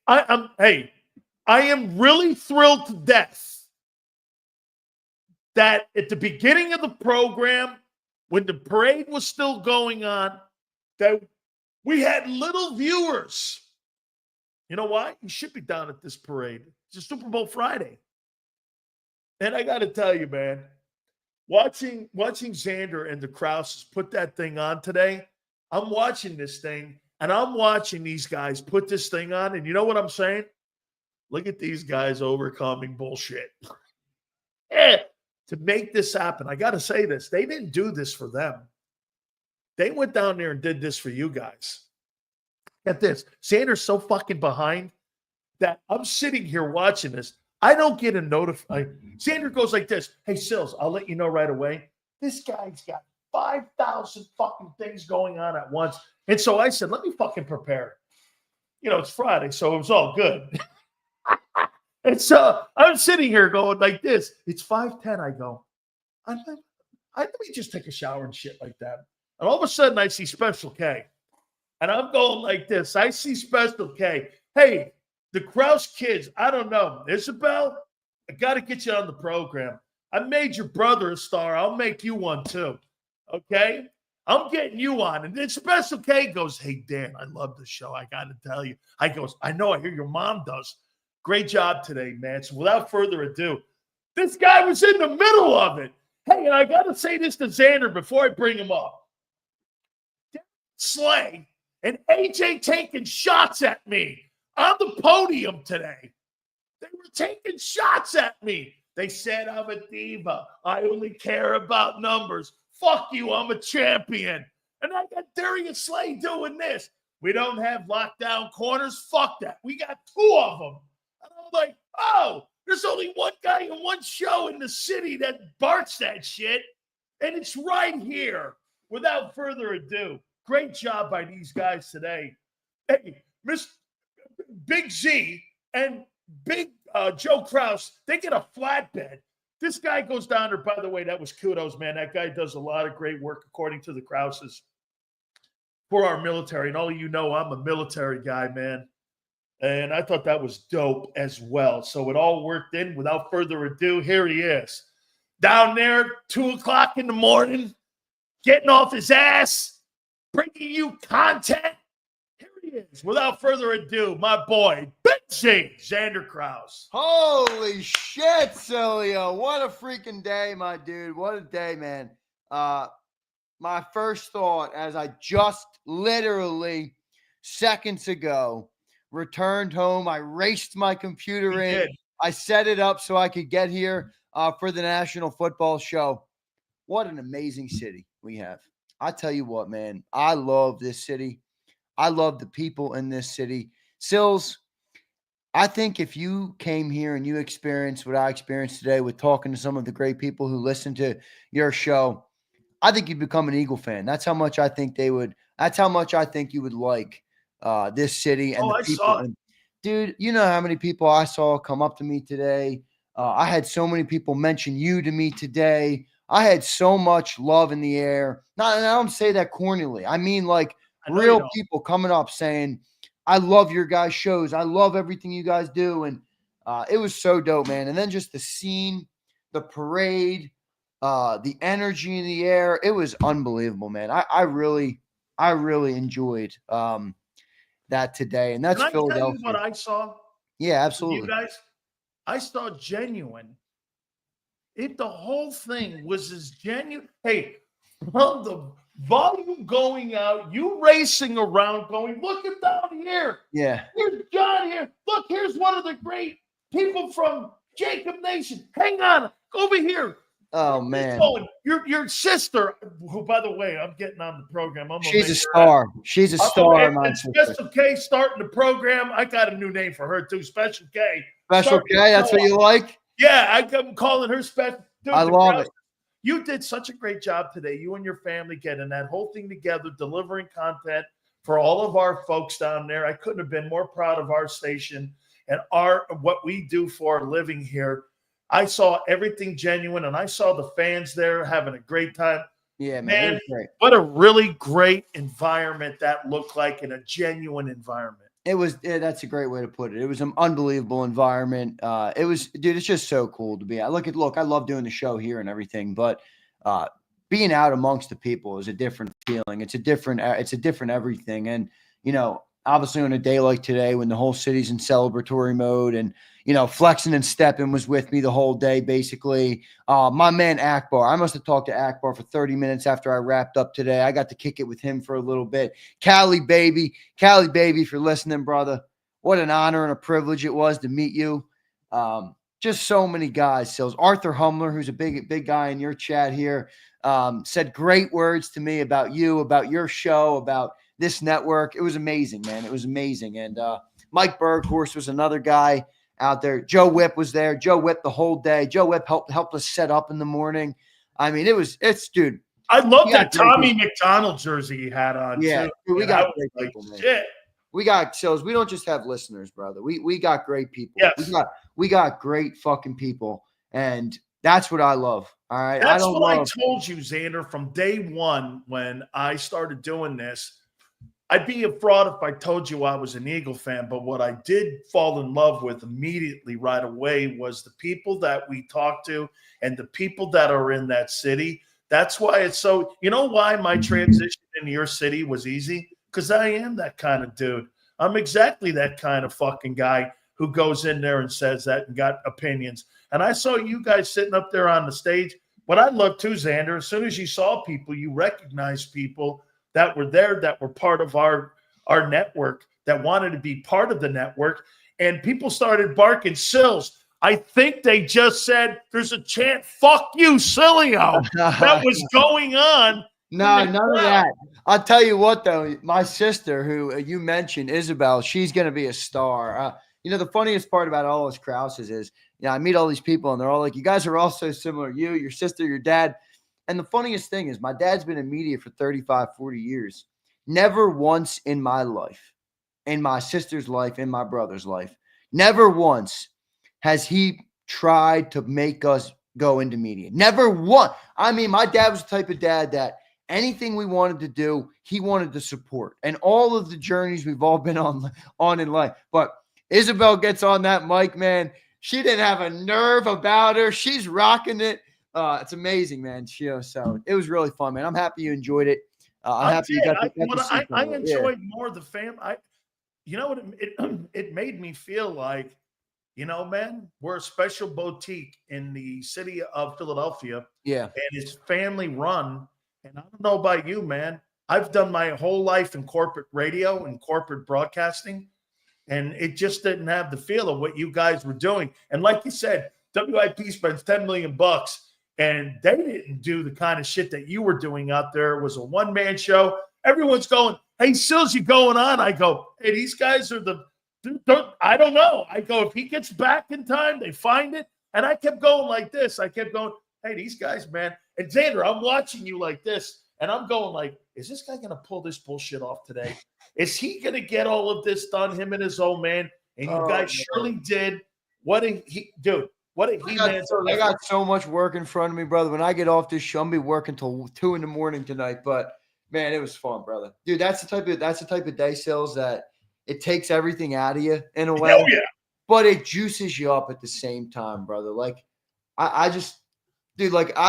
I am really thrilled to death that at the beginning of the program, when the parade was still going on, that we had little viewers. You know why? You should be down at this parade. It's a Super Bowl Friday. And I got to tell you, man, watching Xander and the Krauses put that thing on today, I'm watching this thing, and I'm watching these guys put this thing on, and you know what I'm saying? Look at these guys overcoming bullshit. To make this happen, I got to say this. They didn't do this for them. They went down there and did this for you guys. Get this. Xander's so fucking behind that I'm sitting here watching this. I don't get a notification. Xander goes like this. Hey, Sills, I'll let you know right away. This guy's got 5,000 fucking things going on at once. And so I said, let me fucking prepare. You know, it's Friday, so it was all good. And so I'm sitting here going like this. It's 5:10. I go, let me just take a shower and shit like that. And all of a sudden, I see Special K. And I'm going like this. I see Special K. Hey, the Krause kids, I don't know. Isabel, I got to get you on the program. I made your brother a star. I'll make you one too. Okay? I'm getting you on. And then Special K goes, hey, Dan, I love the show. I got to tell you. I goes, I know. I hear your mom does. Great job today, man. So without further ado, this guy was in the middle of it. Hey, and I got to say this to Xander before I bring him up. Slay and AJ taking shots at me on the podium today. They were taking shots at me. They said I'm a diva. I only care about numbers. Fuck you, I'm a champion. And I got Darius Slay doing this. We don't have lockdown corners. Fuck that. We got 2 of them. And I'm like, oh, there's only one guy in one show in the city that barks that shit. And it's right here. Without further ado, great job by these guys today. Hey, Miss Big Z and Big Joe Krause, they get a flatbed. This guy goes down there. By the way, that was kudos, man. That guy does a lot of great work, according to the Krauses, for our military. And all of you know I'm a military guy, man. And I thought that was dope as well. So it all worked in. Without further ado, here he is. Down there, 2 o'clock in the morning, getting off his ass, bringing you content. Here he is. Without further ado, my boy, Big Z, Zander Krause. Holy shit, Cilio. What a freaking day, my dude. What a day, man. My first thought, as I just literally seconds ago returned home, I raced my computer in. I set it up so I could get here for the National Football Show. What an amazing city we have. I tell you what, man, I love this city. I love the people in this city. Sills, I think if you came here and you experienced what I experienced today with talking to some of the great people who listen to your show, I think you'd become an Eagle fan. That's how much I think they would. That's how much I think you would like this city and the people. Saw it. Dude, you know how many people I saw come up to me today. I had so many people mention you to me today. I had so much love in the air. Not, and I don't say that cornily. I mean, like real people coming up saying, I love your guys' shows. I love everything you guys do. And it was so dope, man. And then just the scene, the parade, the energy in the air. It was unbelievable, man. I really enjoyed that today. And that's Philadelphia. Tell you what I saw? Yeah, absolutely. You guys, I saw genuine. The whole thing was as genuine. Hey, from the volume going out, you racing around going, look at down here. Yeah. Here's John here. Look, here's one of the great people from JAKIB Nation. Hang on. Over here. Oh, man. Your sister, who, by the way, I'm getting on the program. She's a star. She's a star. And Special K starting the program. I got a new name for her, too. Special K. Special K, that's what you like? Yeah, I'm calling her Special. Dude, I love it. You did such a great job today, you and your family getting that whole thing together, delivering content for all of our folks down there. I couldn't have been more proud of our station and what we do for a living here. I saw everything genuine, and I saw the fans there having a great time. Yeah, man, what a really great environment that looked like, in a genuine environment. That's a great way to put it. It was an unbelievable environment. Dude, it's just so cool to be at. Look, I love doing the show here and everything, but being out amongst the people is a different feeling. It's a different everything. And, obviously on a day like today when the whole city's in celebratory mode and, flexing and stepping was with me the whole day, basically. My man Akbar, I must have talked to Akbar for 30 minutes after I wrapped up today. I got to kick it with him for a little bit. Cali baby, if you're listening, brother, what an honor and a privilege it was to meet you. Just so many guys. So Arthur Humler, who's a big guy in your chat here, said great words to me about you, about your show, about this network. It was amazing, man. It was amazing. And Mike Berghorst was another guy out there. Joe Whipp was there. Joe Whipp the whole day. Joe Whipp helped us set up in the morning. I mean, dude. I love that Tommy McDonald jersey he had on. Yeah, too. Dude, we got great people, man. Shit. We got sales. We don't just have listeners, brother. We got great people. Yes. We got great fucking people. And that's what I love. All right. That's what I told you, Xander, from day one when I started doing this. I'd be a fraud if I told you I was an Eagle fan, but what I did fall in love with immediately right away was the people that we talked to and the people that are in that city. That's why it's so – you know why my transition into your city was easy? Because I am that kind of dude. I'm exactly that kind of fucking guy who goes in there and says that and got opinions. And I saw you guys sitting up there on the stage. What I love too, Xander, as soon as you saw people, you recognized people that were there, that were part of our network, that wanted to be part of the network. And people started barking Sills. I think they just said there's a chant, fuck you, Silio, that was going on. No, none of that. I'll tell you what, though, my sister, who you mentioned, Isabel, she's going to be a star. The funniest part about all those Krauses is, I meet all these people, and they're all like, you guys are all so similar. You, your sister, your dad. And the funniest thing is my dad's been in media for 35, 40 years. Never once in my life, in my sister's life, in my brother's life, never once has he tried to make us go into media. Never once. I mean, my dad was the type of dad that anything we wanted to do, he wanted to support. And all of the journeys we've all been on in life. But Isabel gets on that mic, man. She didn't have a nerve about her. She's rocking it. It's amazing, man. So it was really fun, man. I'm happy you enjoyed it. I'm happy you got to I enjoyed more the fam. It made me feel like, man, we're a special boutique in the city of Philadelphia. Yeah. And it's family run. And I don't know about you, man. I've done my whole life in corporate radio and corporate broadcasting, and it just didn't have the feel of what you guys were doing. And like you said, WIP spends $10 million. And they didn't do the kind of shit that you were doing out there. It was a one-man show. Everyone's going, hey, Sills, you going on? I go, hey, these guys are I don't know. I go, if he gets back in time, they find it. And I kept going like this. I kept going, hey, these guys, man. And Xander, I'm watching you like this. And I'm going like, is this guy going to pull this bullshit off today? Is he going to get all of this done, him and his old man? And you guys surely did. Dude. What a he-man. I got so much work in front of me, brother. When I get off this show, I'm be working till 2 a.m. tonight. But man, it was fun, brother. Dude, that's the type of day, Sills, that it takes everything out of you in a way. Oh, yeah. But it juices you up at the same time, brother. Like I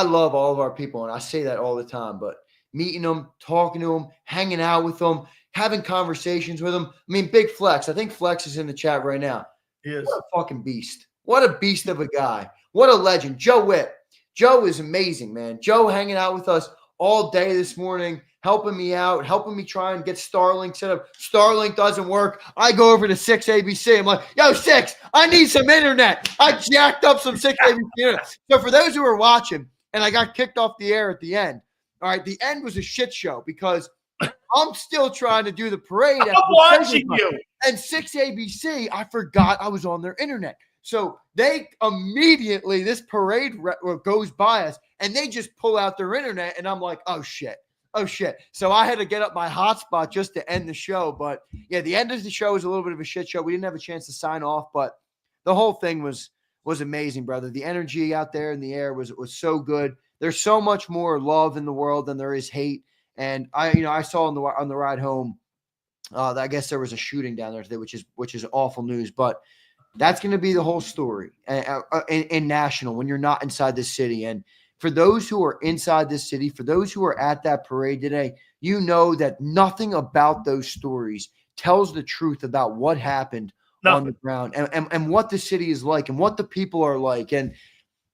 love all of our people, and I say that all the time. But meeting them, talking to them, hanging out with them, having conversations with them. I mean, Big Flex. I think Flex is in the chat right now. Yes. What a fucking beast. What a beast of a guy. What a legend. Joe Whipp. Joe is amazing, man. Joe hanging out with us all day this morning, helping me out, helping me try and get Starlink set up. Starlink doesn't work. I go over to 6 ABC. I'm like, yo, 6, I need some internet. I jacked up some 6 ABC internet. So for those who are watching, and I got kicked off the air at the end, all right, the end was a shit show because I'm still trying to do the parade. I'm watching you. And 6 ABC, I forgot I was on their internet. So they immediately, this parade goes by us, and they just pull out their internet, and I'm like, oh, shit. So I had to get up my hotspot just to end the show. But, yeah, the end of the show was a little bit of a shit show. We didn't have a chance to sign off, but the whole thing was amazing, brother. The energy out there in the air was so good. There's so much more love in the world than there is hate. And I saw on the ride home, I guess there was a shooting down there today, which is awful news. But that's going to be the whole story in national when you're not inside the city. And for those who are inside this city, for those who are at that parade today, you know that nothing about those stories tells the truth about what happened on the ground and what the city is like and what the people are like. And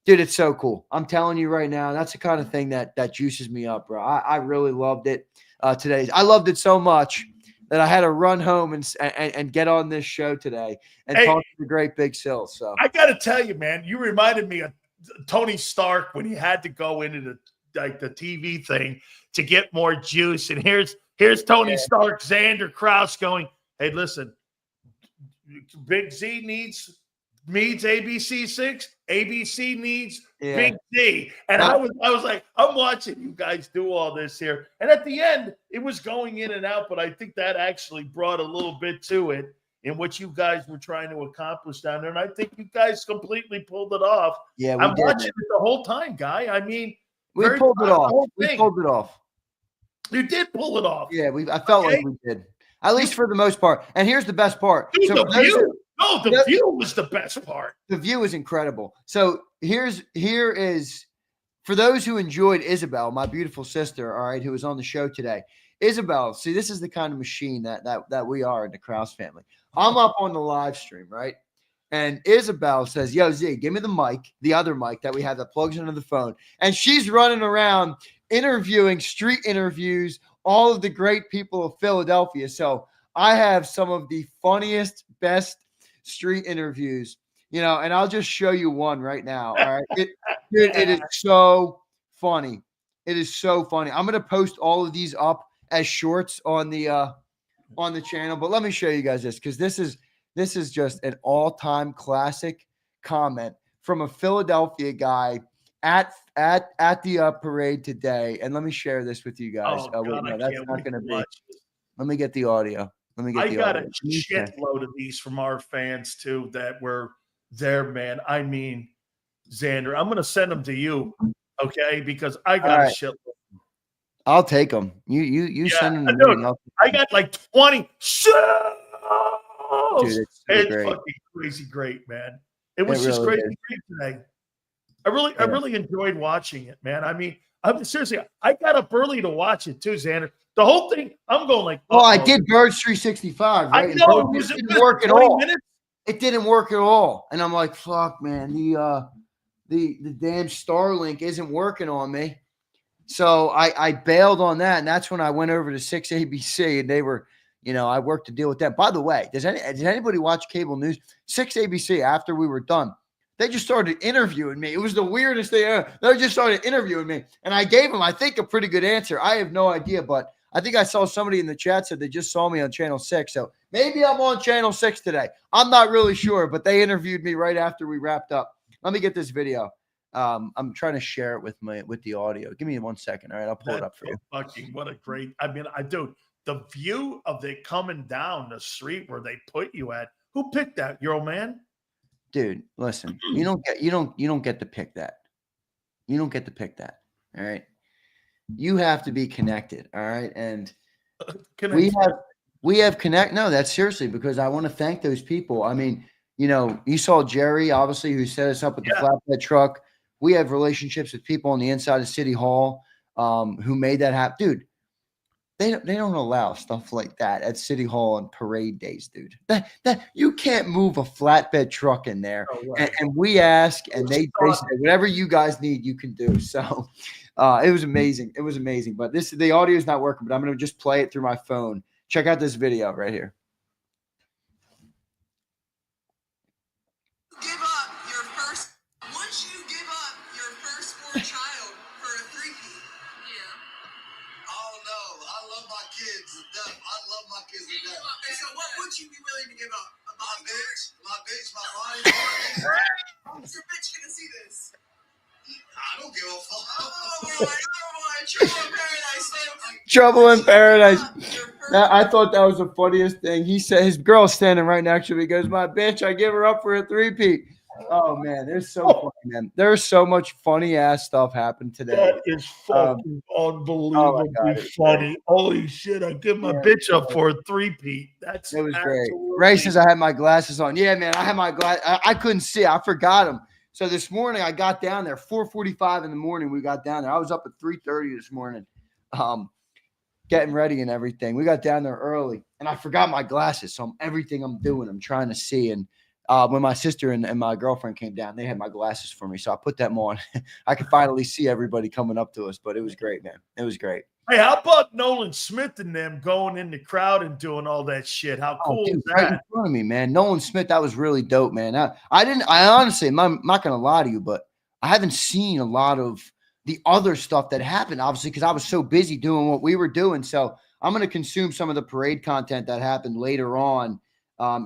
dude, it's so cool. I'm telling you right now, that's the kind of thing that juices me up, bro. I really loved it today. I loved it so much that I had to run home and get on this show today and talk to the great Big Sill. So I got to tell you, man, you reminded me of Tony Stark when he had to go into the TV thing to get more juice. And here's Tony Stark, Zander Krause going, hey, listen, Big Z needs ABC6. ABC needs Big Z. And I was like, I'm watching you guys do all this here. And at the end, it was going in and out, but I think that actually brought a little bit to it in what you guys were trying to accomplish down there. And I think you guys completely pulled it off. Yeah, I'm watching it the whole time, Guy. I mean, we pulled it off. We pulled it off. You did pull it off. Yeah, I felt like we did. At least for the most part. And here's the best part. Dude, the view. The view was the best part. The view is incredible. So here is for those who enjoyed Isabel, my beautiful sister, all right, who was on the show today. Isabel, see, this is the kind of machine that we are in the Krause family. I'm up on the live stream, right? And Isabel says, yo, Z, give me the mic, the other mic that we have that plugs into the phone. And she's running around interviewing street interviews, all of the great people of Philadelphia. So I have some of the funniest, best street interviews, and I'll just show you one right now. All right. It is so funny. It is so funny. I'm going to post all of these up as shorts on the channel, but let me show you guys this, because this is just an all-time classic comment from a Philadelphia guy at the parade today. And let me share this with you guys. Oh, God, no, that's not going to be. Let me get the audio. I got a shitload of these from our fans too that were there, man. I mean, Xander, I'm going to send them to you, okay? Because I got a shitload. I'll take them. You send them to me. I got like 20 shows. Dude, it's fucking crazy great, man. It was just crazy great today. I really enjoyed watching it, man. I mean, seriously, I got up early to watch it too, Xander. The whole thing, I'm going like, oh, I did Birds 365, right? I know it didn't work at all. It didn't work at all. And I'm like, fuck, man, the damn Starlink isn't working on me. So I bailed on that, and that's when I went over to 6 ABC, and they were, I worked to deal with that. By the way, did anybody watch cable news? 6 ABC, after we were done, they just started interviewing me. It was the weirdest thing ever. They just started interviewing me, and I gave them, I think, a pretty good answer. I have no idea, but I think I saw somebody in the chat said they just saw me on Channel 6. So maybe I'm on Channel 6 today. I'm not really sure, but they interviewed me right after we wrapped up. Let me get this video. I'm trying to share it with the audio. Give me 1 second. All right, I'll pull it up for you. Fucking what a great, dude, the view of it coming down the street where they put you at. Who picked that, your old man? Dude, listen, you don't get to pick that. You don't get to pick that. All right. You have to be connected. All right. And we have connect. No, that's seriously, because I want to thank those people. I mean, you saw Jerry, obviously, who set us up with the flatbed truck. We have relationships with people on the inside of City Hall who made that happen. Dude, they don't allow stuff like that at City Hall on parade days, dude. That you can't move a flatbed truck in there. Oh, right. and we ask, and they say, whatever you guys need, you can do. So it was amazing. It was amazing. But the audio is not working, but I'm going to just play it through my phone. Check out this video right here. Once you give up your firstborn child for a three-peat. Oh no, I love my kids to death. I love my kids to death. And so what would you be willing to give up? My bitch, my body. What's your bitch gonna see this? I don't give a fuck. Oh boy, Trouble in paradise. I thought that was the funniest thing. He said his girl's standing right next to me. He goes, my bitch, I give her up for a three-peat. Oh man, there's so funny, man. There's so much funny ass stuff happened today. That is fucking Oh unbelievably my God, it was funny. Holy shit! I give my bitch up for a three-peat. That's It was great. absolutely- Ray says I had my glasses on. Yeah, man, I had my glass. I couldn't see. I forgot them. So this morning I got down there 4:45 in the morning. We got down there. I was up at 3:30 this morning, getting ready and everything. We got down there early, and I forgot my glasses. So everything I'm doing, I'm trying to see. And when my sister and my girlfriend came down, they had my glasses for me, so I put them on. I could finally see everybody coming up to us. But it was great, man. It was great. Hey, how about Nolan Smith and them going in the crowd and doing all that shit? How cool is Right in that? front of me, man. Nolan Smith, that was really dope, man. I honestly, I'm not gonna lie to you, but I haven't seen a lot of the other stuff that happened, obviously, because I was so busy doing what we were doing. So I'm gonna consume some of the parade content that happened later on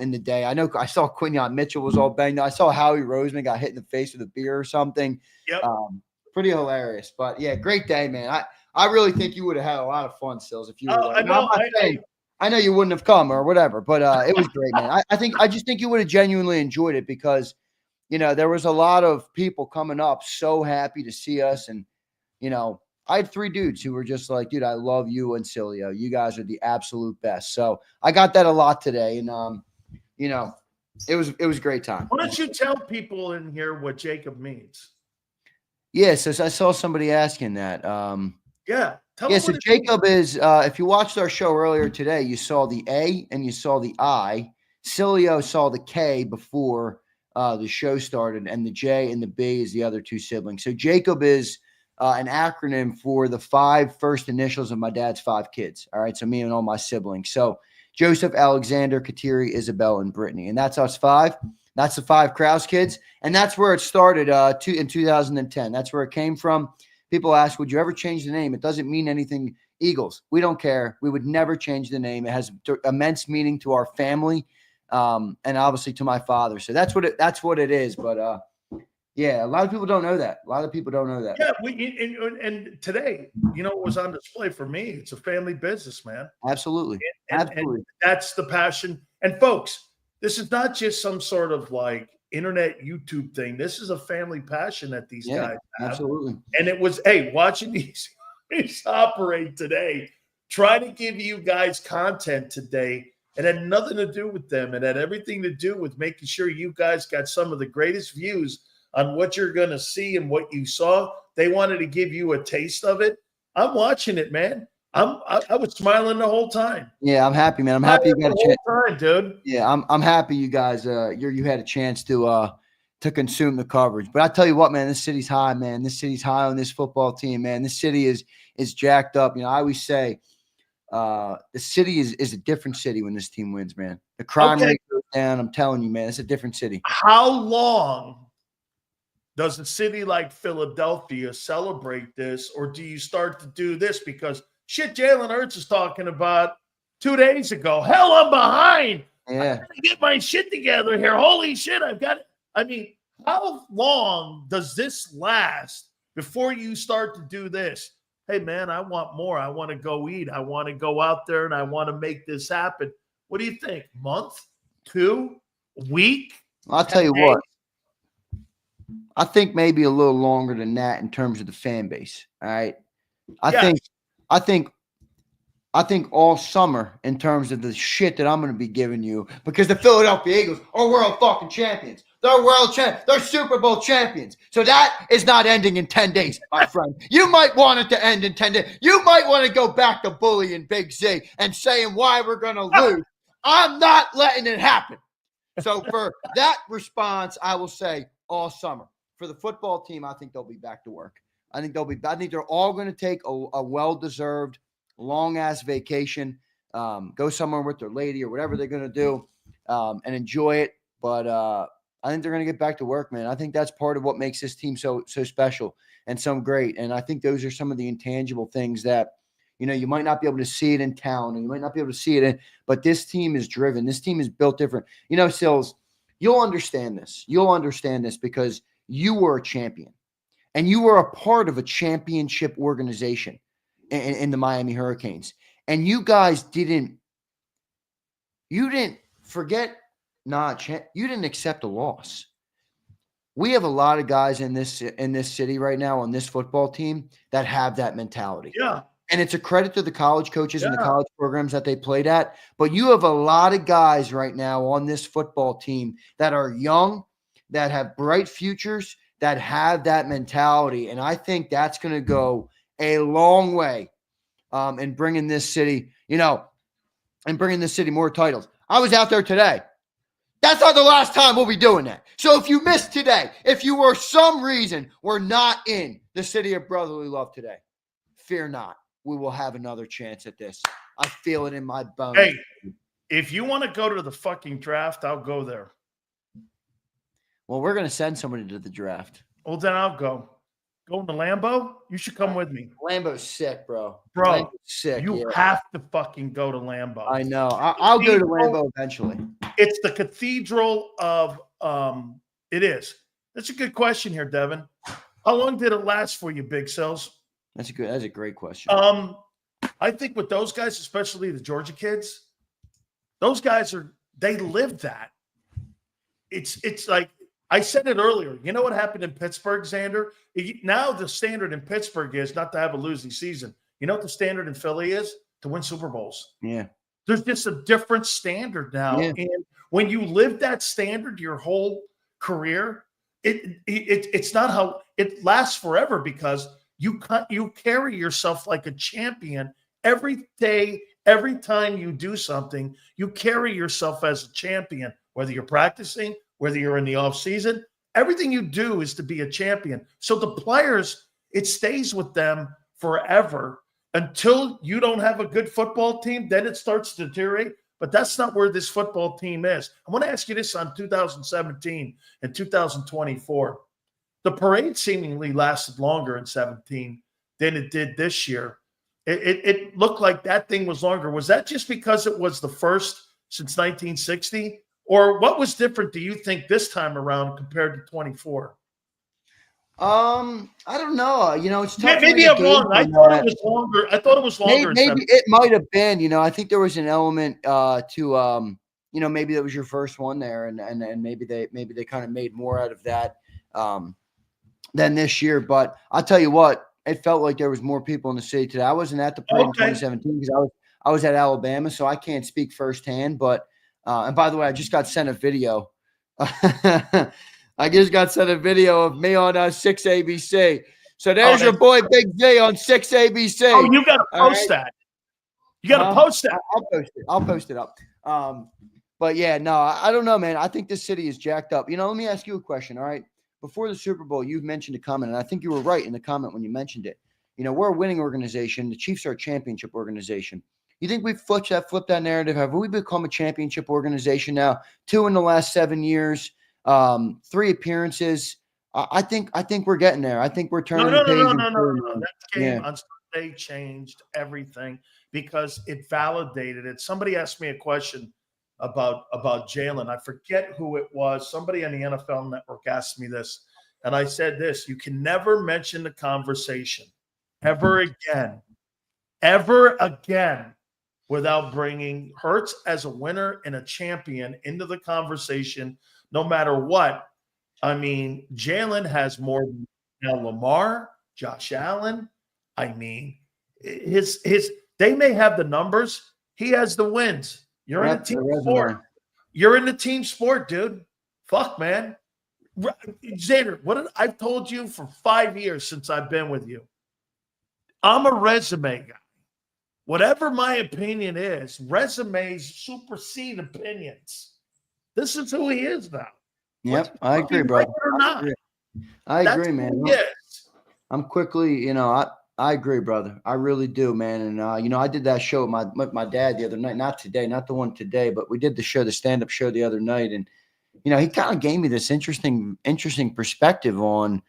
in the day. I know I saw Quinyon Mitchell was all banged up. I saw Howie Roseman got hit in the face with a beer or something. Yep. Pretty hilarious. But yeah, great day, man. I really think you would have had a lot of fun, Sills, if you were there. I know you wouldn't have come or whatever, but it was great, man. I just think you would have genuinely enjoyed it because, you know, there was a lot of people coming up so happy to see us. And, you know, I had 3 dudes who were just like, dude, I love you and Cilio. You guys are the absolute best. So I got that a lot today. And, you know, it was a great time. Why don't you tell people in here what JAKIB means? Yeah, so I saw somebody asking that. Yeah. Tell Yeah, them so what it JAKIB means. is, if you watched our show earlier today, you saw the A and you saw the I. Cilio saw the K before the show started, and the J and the B is the other 2 siblings. So JAKIB is an acronym for the 5 first initials of my dad's 5 kids. All right, so me and all my siblings. So Joseph, Alexander, Kateri, Isabel, and Brittany. And that's us 5. That's the 5 Krause kids. And that's where it started in 2010. That's where it came from. People ask, would you ever change the name? It doesn't mean anything. Eagles. We don't care. We would never change the name. It has immense meaning to our family and obviously to my father. So that's what it is. But yeah, a lot of people don't know that. A lot of people don't know that. Yeah, and today, you know, what was on display for me? It's a family business, man. Absolutely. And that's the passion. And folks, this is not just some sort of like internet YouTube thing. This is a family passion that these guys have. Absolutely. And it was, hey, watching these operate today, trying to give you guys content today. It had nothing to do with them. It had everything to do with making sure you guys got some of the greatest views on what you're going to see and what you saw. They wanted to give you a taste of it. I'm watching it, man. I was smiling the whole time. Yeah, I'm happy, man. I'm happy you got a chance. Time, dude. Yeah, I'm happy you guys you had a chance to consume the coverage. But I tell you what, man, this city's high, man. This city's high on this football team, man. This city is jacked up. You know, I always say the city is a different city when this team wins, man. The crime rate goes down. I'm telling you, man, it's a different city. How long does a city like Philadelphia celebrate this, or do you start to do this because shit Jalen Hurts is talking about 2 days ago? Hell, I'm behind. Yeah. I gotta get my shit together here. Holy shit, I've got it. I mean, how long does this last before you start to do this? Hey, man, I want more. I want to go eat. I want to go out there and I want to make this happen. What do you think? Month? 2? Week? I'll tell you what. I think maybe a little longer than that in terms of the fan base. All right. I think all summer in terms of the shit that I'm going to be giving you, because the Philadelphia Eagles are world fucking champions. They're world champions. They're Super Bowl champions. So that is not ending in 10 days, my friend. You might want it to end in 10 days. You might want to go back to bullying Big Z and saying why we're going to lose. I'm not letting it happen. So for that response, I will say all summer. For the football team, I think they'll be back to work. I think they're all going to take a well-deserved long-ass vacation, go somewhere with their lady or whatever they're going to do, and enjoy it. But I think they're going to get back to work, man. I think that's part of what makes this team so special and so great. And I think those are some of the intangible things that, you know, you might not be able to see it in town and you might not be able to see it but this team is driven. This team is built different. You know, Sills, you'll understand this. You'll understand this because you were a champion and you were a part of a championship organization in the Miami Hurricanes. And you guys didn't forget, you didn't accept a loss. we have a lot of guys in this city right now on this football team that have that mentality. Yeah. And it's a credit to the college coaches and the college programs that they played at. But you have a lot of guys right now on this football team that are young, that have bright futures, that have that mentality. And I think that's going to go a long way in bringing this city, and bringing this city more titles. I was out there today. That's not the last time we'll be doing that. So if you missed today, if you for some reason were not in the city of brotherly love today, fear not. We will have another chance at this. I feel it in my bones. Hey, if you want to go to the fucking draft, I'll go there. Well, we're going to send somebody to the draft. Well, then I'll go. Going to Lambeau? You should come with me. Lambeau's sick, bro. Bro, Lambeau's sick. You have to fucking go to Lambeau. I know. I'll go to Lambeau eventually. It's the cathedral of it is. That's a good question here, Devin. How long did it last for you, Big Cells? That's a great question. I think with those guys, especially the Georgia kids, those guys they live that. It's like I said it earlier. You know what happened in Pittsburgh, Xander? Now the standard in Pittsburgh is not to have a losing season. You know what the standard in Philly is? To win Super Bowls. Yeah. There's just a different standard now. Yeah. And when you live that standard your whole career, it's not how it lasts forever, because you carry yourself like a champion every day. Every time you do something, you carry yourself as a champion, whether you're practicing, whether you're in the off season. Everything you do is to be a champion. So the players, it stays with them forever until you don't have a good football team. Then it starts to deteriorate. But that's not where this football team is. I want to ask you this on 2017 and 2024. The parade seemingly lasted longer in 17 than it did this year. It looked like that thing was longer. Was that just because it was the first since 1960? Or what was different, do you think, this time around compared to 24? I don't know. It's tough. Maybe I'm wrong. I thought it was longer. Maybe it might have been. I think there was an element to maybe that was your first one there, and maybe they kind of made more out of that than this year. But I'll tell you what, it felt like there was more people in the city today. I wasn't at the parade in 2017 because I was at Alabama, so I can't speak firsthand. But and by the way, I just got sent a video. I just got sent a video of me on 6ABC. So there's your boy Big J on 6ABC. Oh, you got to post that. You got to post that. I'll post it up. But yeah, no, I don't know, man. I think this city is jacked up. Let me ask you a question. All right. Before the Super Bowl, you mentioned a comment, and I think you were right in the comment when you mentioned it. We're a winning organization. The Chiefs are a championship organization. You think we've flipped that narrative? Have we become a championship organization now? 2 in the last 7 years, 3 appearances. I think we're getting there. I think we're turning the page. No. That game on Sunday changed everything because it validated it. Somebody asked me a question about Jalen. I forget who it was. Somebody on the NFL Network asked me this, and I said this: you can never mention the conversation ever again without bringing Hurts as a winner and a champion into the conversation, no matter what. I mean, Jalen has more than Lamar, Josh Allen. I mean, they may have the numbers. He has the wins. You're in a team sport. You're in the team sport, dude. Fuck, man. Xander, I've told you for 5 years since I've been with you. I'm a resume guy. Whatever my opinion is, resumes supersede opinions. This is who he is now. Yep, I agree, bro. I agree, man. Yes. I'm quickly, I agree, brother. I really do, man. And I did that show with my dad the other night. Not today, not the one today, but we did the stand-up show the other night, and he kind of gave me this interesting perspective on,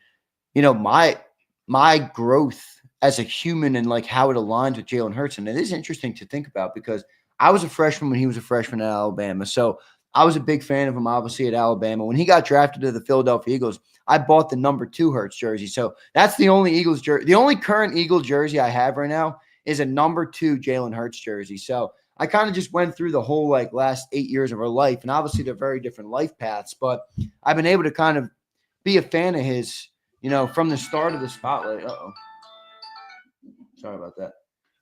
my growth as a human and like how it aligns with Jalen Hurts. And it is interesting to think about because I was a freshman when he was a freshman at Alabama. So I was a big fan of him, obviously, at Alabama. When he got drafted to the Philadelphia Eagles, I bought the number 2 Hurts jersey. So that's the only Eagles jersey. The only current Eagle jersey I have right now is a number 2 Jalen Hurts jersey. So I kind of just went through the whole last 8 years of our life. And obviously they're very different life paths, but I've been able to kind of be a fan of his, from the start of the spotlight. Uh-oh. Sorry about that.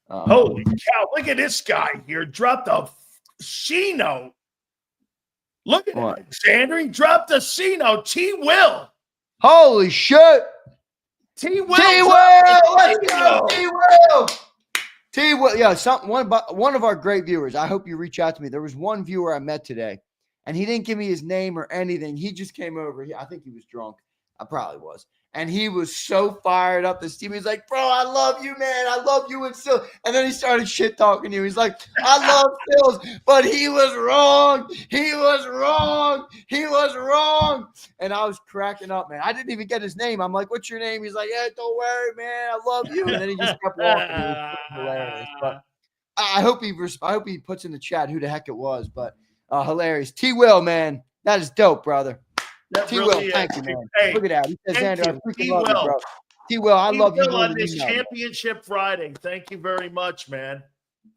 Holy cow. Look at this guy here. Dropped a C-note. Look at What? it, Xander. He dropped a C-note. T-Will. Holy shit. T-Will. Let's go, T-Will. T-Will. Yeah, one of our great viewers. I hope you reach out to me. There was one viewer I met today, and he didn't give me his name or anything. He just came over. I think he was drunk. I probably was. And he was so fired up this team. He's like, bro, I love you, man. I love you and Sills. And then he started shit talking to you. He's like, I love Sills, but he was wrong. He was wrong. He was wrong. And I was cracking up, man. I didn't even get his name. I'm like, what's your name? He's like, yeah, don't worry, man. I love you. And then he just kept walking. It was hilarious. But I hope he puts in the chat who the heck it was. But hilarious. T-Will, man. That is dope, brother. T-Will, really thank you, man. Hey, look at that. He says, Xander, I freaking love you, bro. T-Will, I love you more than you know. Championship Friday. Thank you very much, man.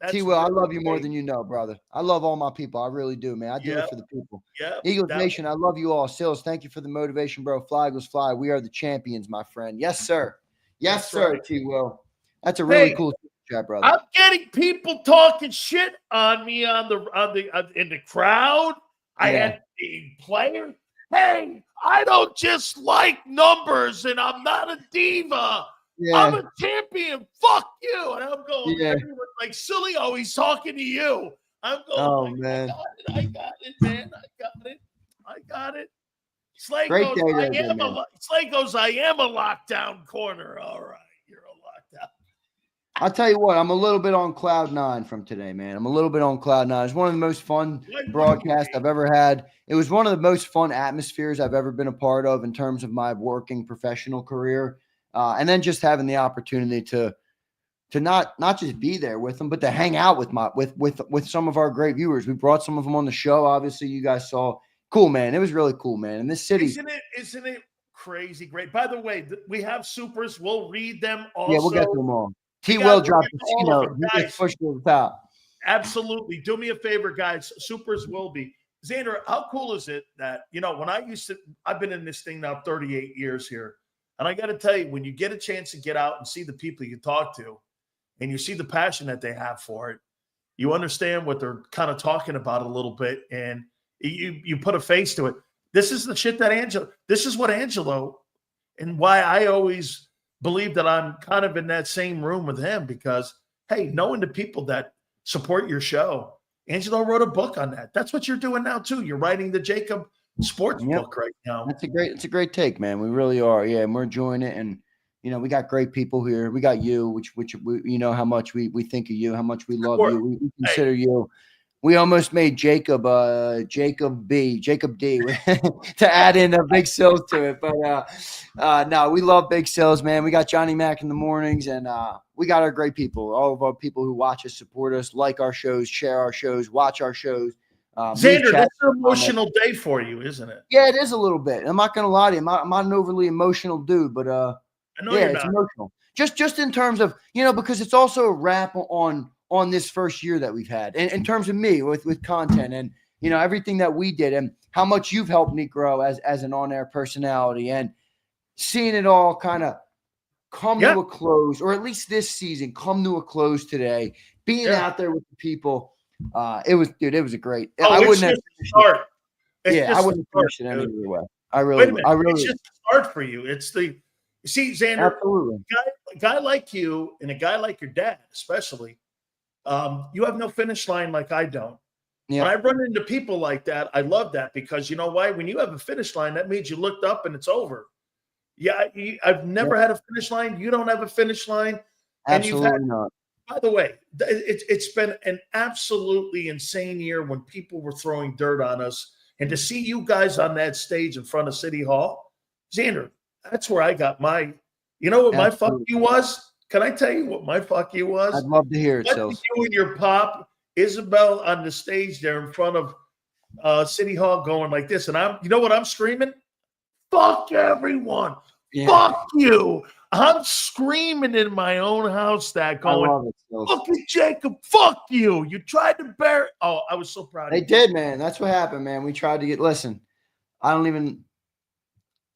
T-Will, I love you more than you know, brother. I love all my people. I really do, man. I do it for the people. Eagles Nation, I love you all. Sills, thank you for the motivation, bro. Fly, Eagles, fly. We are the champions, my friend. Yes, sir. Yes, sir, right. T-Will. That's a really cool chat, brother. I'm getting people talking shit on me in the crowd. I had the players. Hey, I don't just like numbers, and I'm not a diva. Yeah. I'm a champion. Fuck you. And I'm going, like, silly, he's talking to you. I'm going, man. I got it, man. I got it. Slay Great goes, I am a lockdown corner. All right, you're a lockdown. I'll tell you what, I'm a little bit on cloud nine from today, man. I'm a little bit on cloud nine. It's one of the most fun broadcasts I've ever had. It was one of the most fun atmospheres I've ever been a part of in terms of my working professional career. And then just having the opportunity to not just be there with them, but to hang out with some of our great viewers. We brought some of them on the show. Obviously, you guys saw. Cool, man. It was really cool, man. And this city. Isn't it crazy great? By the way, we have supers. We'll read them also. Yeah, we'll get to them all. T-Will dropped the C-note. He just pushed to the top. Absolutely. Do me a favor, guys. Supers will be. Xander, how cool is it that, when I've been in this thing now 38 years here. And I got to tell you, when you get a chance to get out and see the people you talk to and you see the passion that they have for it, you understand what they're kind of talking about a little bit. And you put a face to it. This is the shit that this is what Angelo, and why I always believe that I'm kind of in that same room with him, because, hey, knowing the people that support your show, Angelo wrote a book on that. That's what you're doing now too. You're writing the JAKIB Sports book right now. It's a great take, man. We really are. Yeah, and we're enjoying it. And we got great people here. We got you, which how much we think of you, how much we love you. We consider you. We almost made Jacob D to add in a Big Sills to it. But no, we love Big Sills, man. We got Johnny Mac in the mornings, and we got our great people, all of our people who watch us, support us, like our shows, share our shows, watch our shows. Xander, that's an emotional day for you, isn't it? Yeah, it is a little bit. I'm not going to lie to you. I'm not an overly emotional dude, but I know it's emotional. Just in terms of, because it's also a wrap on this first year that we've had, and in terms of me with content and, everything that we did and how much you've helped me grow as an on-air personality, and seeing it all kind of come to a close, or at least this season come to a close today, being out there with the people. It was a great, I wouldn't have start. I wouldn't finish it any other way. It's just a start for you. See, Xander, absolutely. A guy like you and a guy like your dad, especially, you have no finish line like I don't. Yeah. When I run into people like that, I love that, because you know why? When you have a finish line, that means you looked up and it's over. Yeah, I've never had a finish line. You don't have a finish line. Absolutely not. By the way, it's been an absolutely insane year when people were throwing dirt on us. And to see you guys on that stage in front of City Hall, Xander, that's where I got my – what my fuck you was? Can I tell you what my fuck you was? I'd love to hear it, Sills. You and your pop, Isabel, on the stage there in front of City Hall going like this. And you know what I'm screaming? Fuck everyone. Yeah. Fuck you. I'm screaming in my own house that going, look at Jacob. Fuck you. You tried to bear it. Oh, I was so proud of you. They did, man. That's what happened, man. We tried to listen,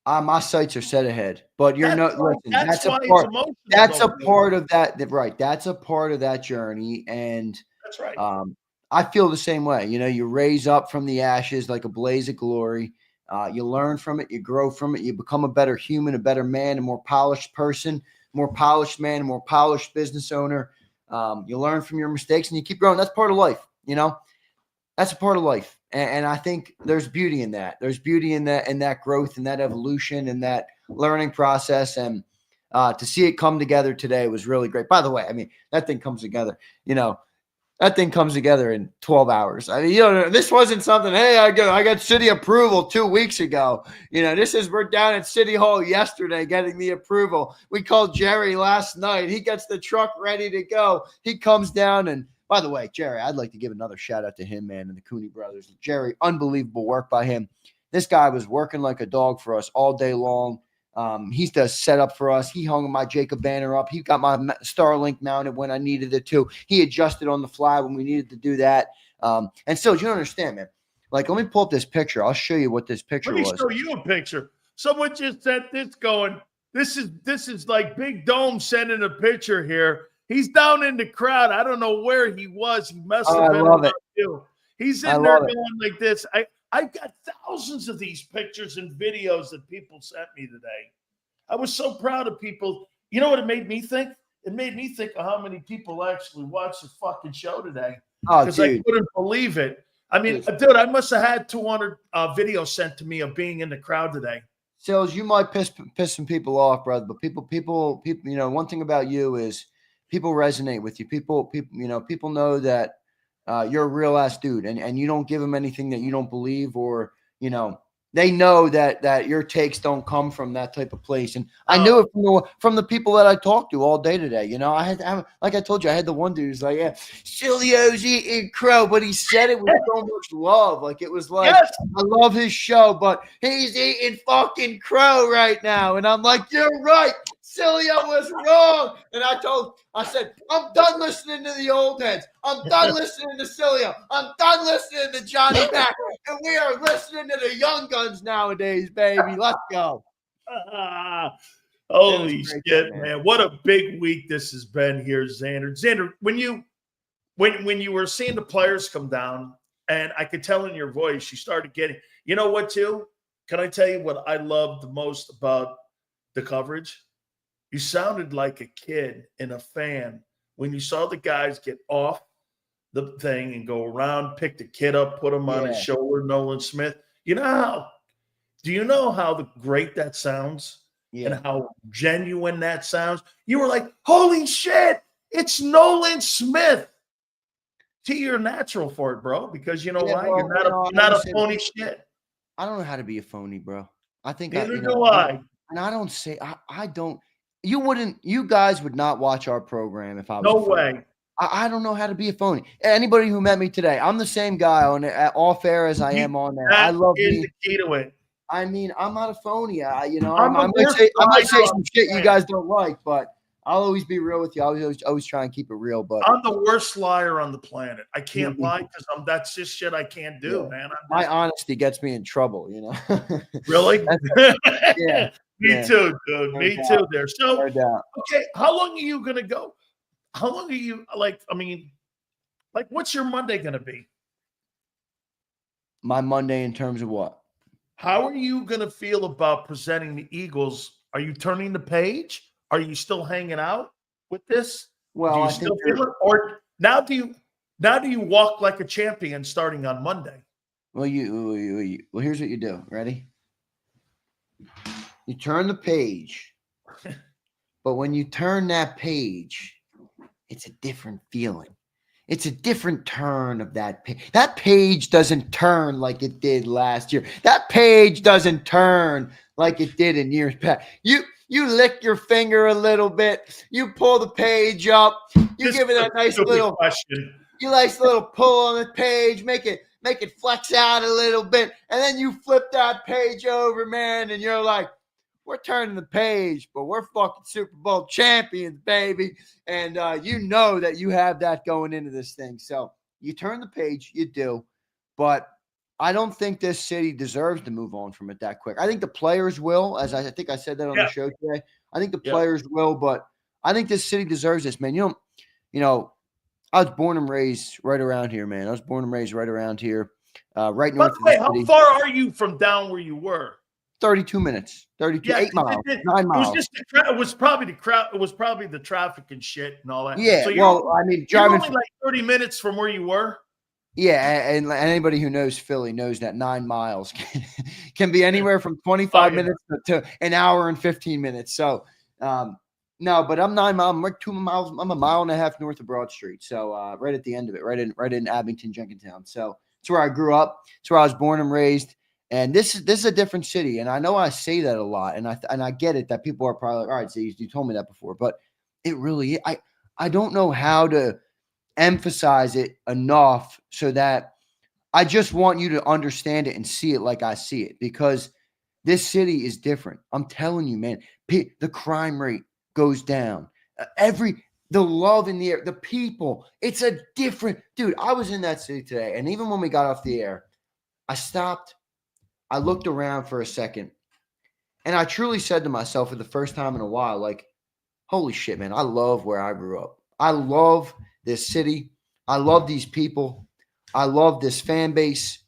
My sights are set ahead, but you're not. Listen, That's why it's emotional. That's a part of that. Right. That's a part of that journey, and that's right. I feel the same way. You know, you raise up from the ashes like a blaze of glory. You learn from it. You grow from it. You become a better human, a better man, a more polished person, more polished man, a more polished business owner. You learn from your mistakes, and you keep growing. That's part of life. You know, that's a part of life. And I think there's beauty in that. There's beauty in that growth and that evolution and that learning process. And to see it come together today was really great. By the way, I mean, that thing comes together, that thing comes together in 12 hours. I mean, this wasn't something, hey, I got city approval 2 weeks ago. We're down at City Hall yesterday getting the approval. We called Jerry last night. He gets the truck ready to go. He comes down and, by the way, Jerry, I'd like to give another shout out to him, man, and the Cooney brothers. Jerry, unbelievable work by him. This guy was working like a dog for us all day long. He does setup for us. He hung my JAKIB banner up. He got my Starlink mounted when I needed it to. He adjusted on the fly when we needed to do that. And so you don't understand, man. Like, let me pull up this picture. I'll show you what this picture was. Let me show you a picture. Someone just sent this going, this is like Big Dome sending a picture here. He's down in the crowd. I don't know where he was. He must have been around you. He's in there going like this. I got thousands of these pictures and videos that people sent me today. I was so proud of people. You know what it made me think? It made me think of how many people actually watched the fucking show today. Because I couldn't believe it. I mean, dude, I must have had 200 videos sent to me of being in the crowd today. Sills, you might piss some people off, brother, but people, one thing about you is people resonate with you. People know that you're a real ass dude, and you don't give them anything that you don't believe, or they know that your takes don't come from that type of place. And I knew it from the people that I talked to all day today. I had, like I told you, I had the one dude who's like, yeah, Silio's eating crow, but he said it with so much love. Like, it was like, yes, I love his show, but he's eating fucking crow right now. And I'm like, you're right. Cilio was wrong. And I said, I'm done listening to the old heads. I'm done listening to Cilio. I'm done listening to Johnny Mack. And we are listening to the young guns nowadays, baby. Let's go. Holy shit, man. What a big week this has been here, Xander. Xander, when you were seeing the players come down, and I could tell in your voice, you started getting, you know what, too? Can I tell you what I loved the most about the coverage? You sounded like a kid and a fan when you saw the guys get off the thing and go around, pick the kid up, put him on his shoulder, Nolan Smith. Do you know how great that sounds and how genuine that sounds? You were like, holy shit, it's Nolan Smith. You're natural for it, bro, because you know why? You're not a phony shit. I don't know how to be a phony, bro. I think neither do I. And I don't say I don't. You guys would not watch our program if I was. No way. I don't know how to be a phony. Anybody who met me today, I'm the same guy off air as I am on there. I love the key to it. I mean, I'm not a phony. I might say some shit you guys don't like, but I'll always be real with you. I always try and keep it real. But I'm the worst liar on the planet. I can't lie because that's just shit I can't do, man. My honesty gets me in trouble, Really? Yeah. Me too, dude. Me too there. So, okay, how long are you going to go? How long are you, what's your Monday going to be? My Monday in terms of what? How are you going to feel about presenting the Eagles? Are you turning the page? Are you still hanging out with this? Well, or now do you walk like a champion starting on Monday? Well, here's what you do. Ready? You turn the page, but when you turn that page, it's a different feeling. It's a different turn of that page. That page doesn't turn like it did last year. That page doesn't turn like it did in years past. You lick your finger a little bit. You pull the page up. You give it a nice little question. You nice little pull on the page. Make it flex out a little bit, and then you flip that page over, man, and you're like, we're turning the page, but we're fucking Super Bowl champions, baby. And you know that you have that going into this thing. So you turn the page, you do. But I don't think this city deserves to move on from it that quick. I think the players will, as I think I said that on the show today. I think the players will, but I think this city deserves this, man. You know, I was born and raised right around here, man. I was born and raised right around here, right north of the city. How far are you from down where you were? 32 minutes, 8 miles, 9 miles. It was probably the crowd. It was probably the traffic and shit and all that. Yeah. So driving you're only like 30 minutes from where you were. Yeah, and anybody who knows Philly knows that 9 miles can be anywhere from 25 minutes to an hour and 15 minutes. So, no, but I'm 9 miles. I'm like 2 miles. I'm a mile and a half north of Broad Street. So, right at the end of it, right in Abington, Jenkintown. So, it's where I grew up. It's where I was born and raised. And this is a different city. And I know I say that a lot, and I get it that people are probably like, all right, so you told me that before, but it really, I don't know how to emphasize it enough so that I just want you to understand it and see it like I see it, because this city is different. I'm telling you, man, the crime rate goes down. The love in the air, the people, it's a different, dude. I was in that city today, and even when we got off the air, I stopped. I looked around for a second, and I truly said to myself for the first time in a while, like, holy shit, man, I love where I grew up. I love this city. I love these people. I love this fan base.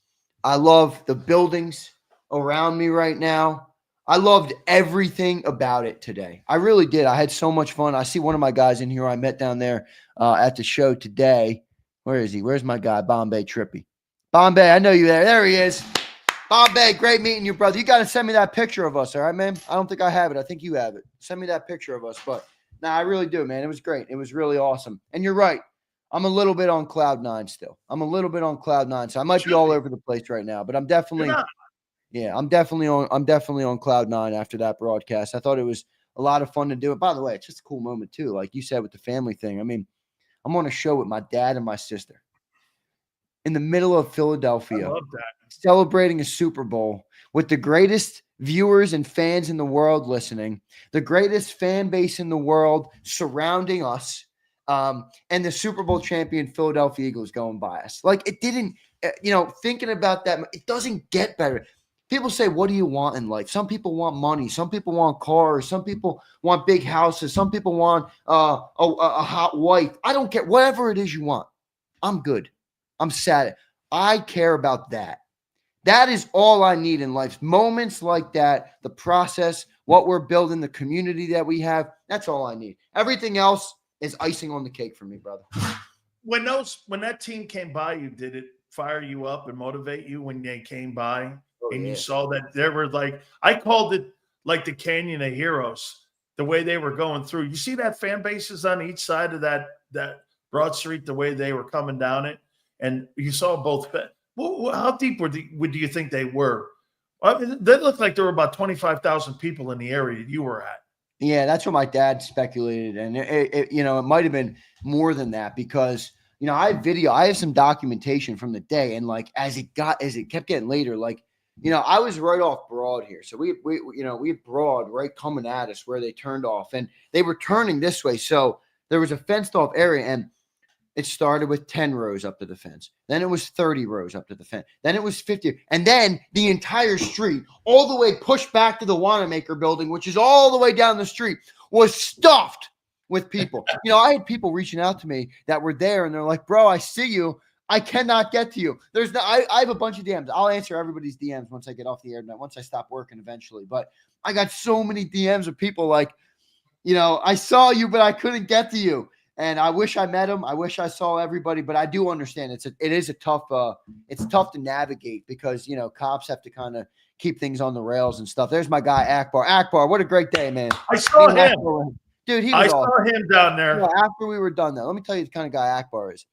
I love the buildings around me right now. I loved everything about it today. I really did. I had so much fun. I see one of my guys in here I met down there at the show today. Where is he? Where's my guy, Bombay Trippy? Bombay, I know you there. There he is. Bombay, great meeting you, brother. You got to send me that picture of us, all right, man? I don't think I have it. I think you have it. Send me that picture of us. But, I really do, man. It was great. It was really awesome. And you're right. I'm a little bit on cloud nine still. I'm a little bit on cloud nine. So I might be all over the place right now. But I'm definitely I'm definitely on cloud nine after that broadcast. I thought it was a lot of fun to do it. By the way, it's just a cool moment, too. Like you said with the family thing. I mean, I'm on a show with my dad and my sister in the middle of Philadelphia. I love that. Celebrating a Super Bowl with the greatest viewers and fans in the world listening, the greatest fan base in the world surrounding us, and the Super Bowl champion Philadelphia Eagles going by us. Like, it didn't, thinking about that, it doesn't get better. People say, what do you want in life? Some people want money. Some people want cars. Some people want big houses. Some people want a hot wife. I don't care. Whatever it is you want, I'm good. I'm sad. I care about that. That is all I need in life. Moments like that, the process, what we're building, the community that we have, that's all I need. Everything else is icing on the cake for me, brother. When that team came by you, did it fire you up and motivate you when they came by you saw that there were, like, I called it like the Canyon of Heroes, the way they were going through. You see that fan bases on each side of that Broad Street, the way they were coming down it, and you saw both. How deep do you think they were? Well, they looked like there were about 25,000 people in the area you were at. Yeah, that's what my dad speculated, and it might have been more than that because I have some documentation from the day, and like as it kept getting later, like I was right off Broad here, so we had Broad right coming at us where they turned off, and they were turning this way, so there was a fenced off area, and it started with 10 rows up to the fence. Then it was 30 rows up to the fence. Then it was 50. And then the entire street, all the way pushed back to the Wanamaker building, which is all the way down the street, was stuffed with people. I had people reaching out to me that were there, and they're like, bro, I see you. I cannot get to you. I have a bunch of DMs. I'll answer everybody's DMs once I get off the air, once I stop working eventually. But I got so many DMs of people like, I saw you, but I couldn't get to you. And I wish I met him. I wish I saw everybody, but I do understand it's tough to navigate because, cops have to kind of keep things on the rails and stuff. There's my guy, Akbar. Akbar, what a great day, man. I saw him. Dude, I saw him down there. After we were done, though, let me tell you the kind of guy Akbar is.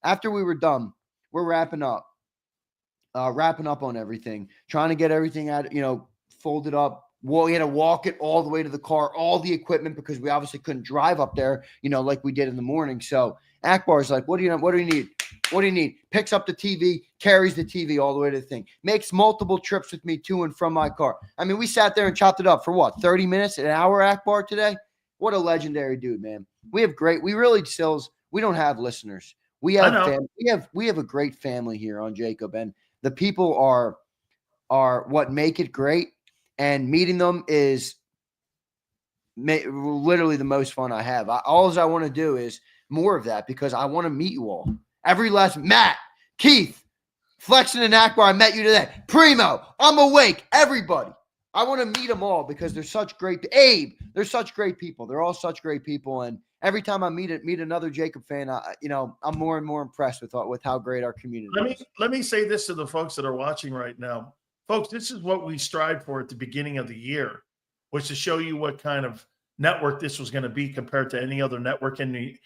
After we were done, we're wrapping up on everything, trying to get everything out, folded up. Well, we had to walk it all the way to the car, all the equipment, because we obviously couldn't drive up there, like we did in the morning. So Akbar's like, what do you need? What do you need? Picks up the TV, carries the TV all the way to the thing, makes multiple trips with me to and from my car. I mean, we sat there and chopped it up for what, 30 minutes, an hour, Akbar today? What a legendary dude, man. We really, Sills, we don't have listeners. We have family. We have a great family here on JAKIB, and The people are what make it great, and meeting them is literally the most fun I have. All I want to do is more of that because I want to meet you all. Every last Matt, Keith, Flexing and Akbar, I met you today. Primo, I'm awake. Everybody. I want to meet them all because they're such great. Abe, they're such great people. They're all such great people. And every time I meet another JAKIB fan, I'm more and more impressed with how great our community is. Let me say this to the folks that are watching right now. Folks, this is what we strived for at the beginning of the year, was to show you what kind of network this was going to be compared to any other network in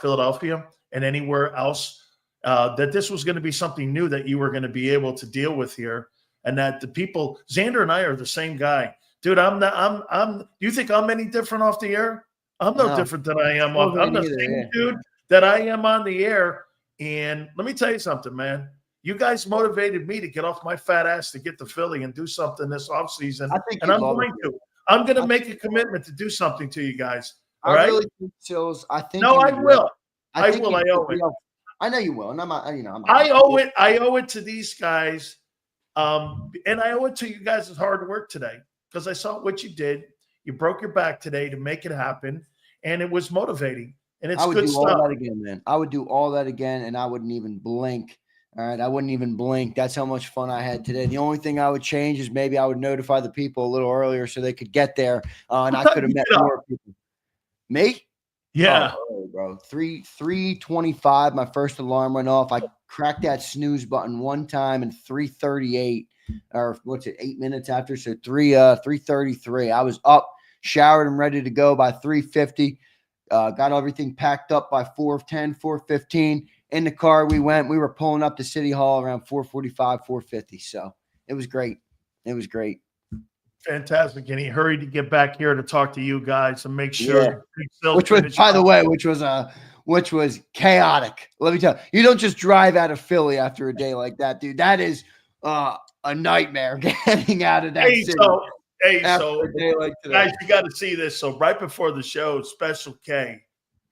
Philadelphia and anywhere else. That this was going to be something new that you were going to be able to deal with here, and that the people, Xander and I are the same guy, dude. Do you think I'm any different off the air? I'm no different than I am off. I'm the same dude that I am on the air. And let me tell you something, man. You guys motivated me to get off my fat ass to get to Philly and do something this offseason. And I'm going to. I'm going to make a commitment to do something to you guys. All right? Really think, Sills. I think. No, I will. I will. I owe it. I know you will. And I owe it. I owe it to these guys. And I owe it to you guys' hard work today because I saw what you did. You broke your back today to make it happen. And it was motivating. And it's good stuff. I would do all that again, man. I would do all that again, and I wouldn't even blink. All right, I wouldn't even blink. That's how much fun I had today. The only thing I would change is maybe I would notify the people a little earlier so they could get there, and I could have met more people. Me? Yeah, bro. 3:25. My first alarm went off. I cracked that snooze button one time, and 3:38, or what's it? 8 minutes after, so 3:33. I was up, showered, and ready to go by 3:50. Got everything packed up by 4:10, 4:15. In the car we went. We were pulling up to City Hall around 4:45, 4:50. So it was great. It was great. Fantastic. And he hurried to get back here to talk to you guys and make sure. Yeah. Which was, by the way, which was chaotic. Let me tell you, you don't just drive out of Philly after a day like that, dude. That is a nightmare getting out of that city. So like guys, you got to see this. So right before the show, Special K,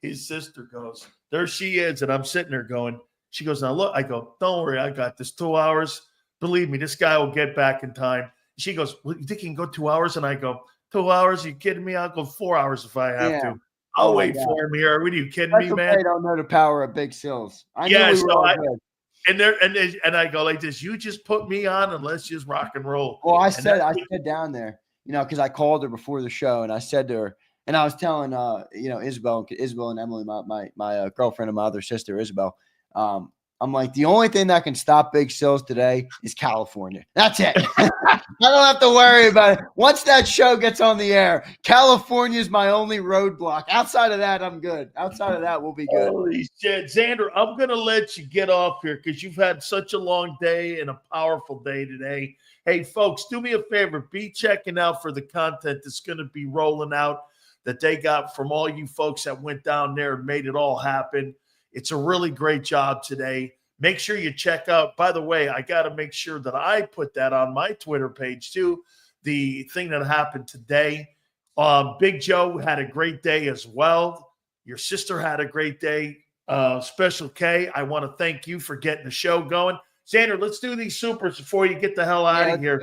his sister goes, there she is. And I'm sitting there going, she goes, now look, I go, don't worry, I got this 2 hours. Believe me, this guy will get back in time. She goes, well, you think you can go 2 hours? And I go, 2 hours? Are you kidding me? I'll go 4 hours if I have to. I'll wait for him here. What are you kidding me, man? I don't know the power of Big Sills. And I go like this, you just put me on and let's just rock and roll. Well, I said down there, because I called her before the show and I said to her, and I was telling Isabel and Emily, my girlfriend and my other sister, Isabel, I'm like, the only thing that can stop Big Sills today is California. That's it. I don't have to worry about it. Once that show gets on the air, California is my only roadblock. Outside of that, I'm good. Outside of that, we'll be good. Holy shit. Xander, I'm going to let you get off here because you've had such a long day and a powerful day today. Hey, folks, do me a favor. Be checking out for the content that's going to be rolling out that they got from all you folks that went down there and made it all happen. It's a really great job today. Make sure you check out. By the way, I got to make sure that I put that on my Twitter page too. The thing that happened today. Big Joe had a great day as well. Your sister had a great day. Special K, I want to thank you for getting the show going. Xander, let's do these supers before you get the hell out of here.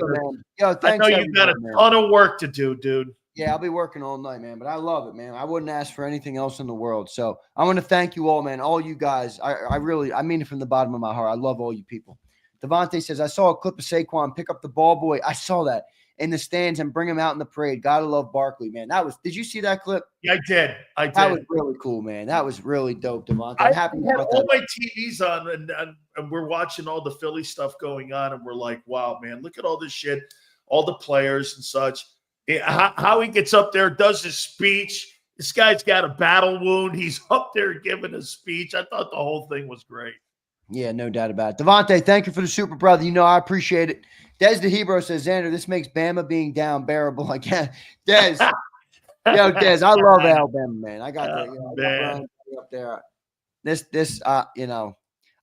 I know you've got a ton of work to do, dude. Yeah, I'll be working all night, man, but I love it, man. I wouldn't ask for anything else in the world. So I want to thank you all, man, all you guys. I mean it from the bottom of my heart. I love all you people. Devontae says, I saw a clip of Saquon pick up the ball boy. I saw that in the stands and bring him out in the parade. Gotta love Barkley, man. Did you see that clip? Yeah, I did. That was really cool, man. That was really dope, Devontae. I had all my TVs on and we're watching all the Philly stuff going on and we're like, wow, man, look at all this shit, all the players and such. How he gets up there, does his speech. This guy's got a battle wound. He's up there giving a speech. I thought the whole thing was great. Yeah, no doubt about it. Devontae, thank you for the super, brother. I appreciate it. Des the Hebrew says, Xander, this makes Bama being down bearable again. Des, Des, I love Alabama, man. I got that up there.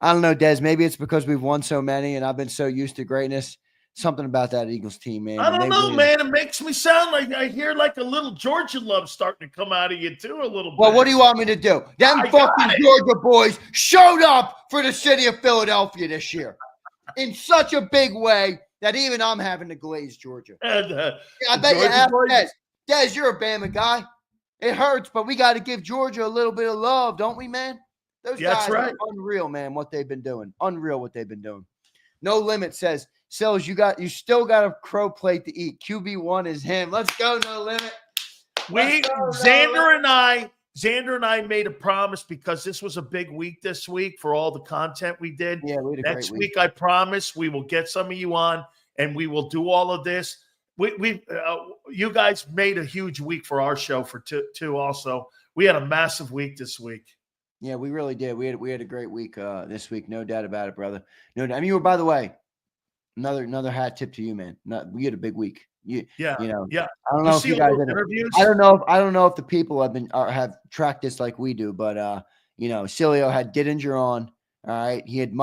I don't know, Des. Maybe it's because we've won so many and I've been so used to greatness. Something about that Eagles team, man. I don't know, man. It makes me sound like I hear like a little Georgia love starting to come out of you too a little bit. Well, what do you want me to do? Them fucking Georgia boys showed up for the city of Philadelphia this year. in such a big way that even I'm having to glaze Georgia. And, I bet you Georgia ask boys- Des. Des, you're a Bama guy. It hurts, but we got to give Georgia a little bit of love, don't we, man? Those That's guys right. are unreal, man, what they've been doing. Unreal what they've been doing. No Limit says, Sills, you still got a crow plate to eat. QB1 is him. Let's go, No Limit. Xander and I made a promise because this was a big week this week for all the content we did. Yeah, we had a Next great week. week, I promise we will get some of you on and we will do all of this. You guys made a huge week for our show for two. Also, we had a massive week this week. Yeah, we really did. We had a great week this week, no doubt about it, brother. No doubt. I mean, you were, by the way, another hat tip to you, man. We had a big week. Yeah. I don't You know if see you all guys those interviews? I don't know if the people have tracked this like we do, but Cilio had Didinger on. All right, he had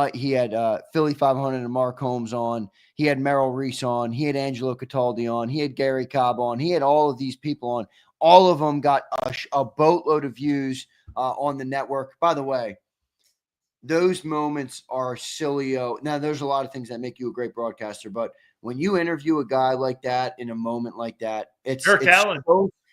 Philly 500 and Mark Holmes on. He had Merrill Reese on. He had Angelo Cataldi on. He had Gary Cobb on. He had all of these people on. All of them got a boatload of views on the network. By the way, those moments are Cilio. Now, there's a lot of things that make you a great broadcaster, but when you interview a guy like that in a moment like that, it's Eric Allen.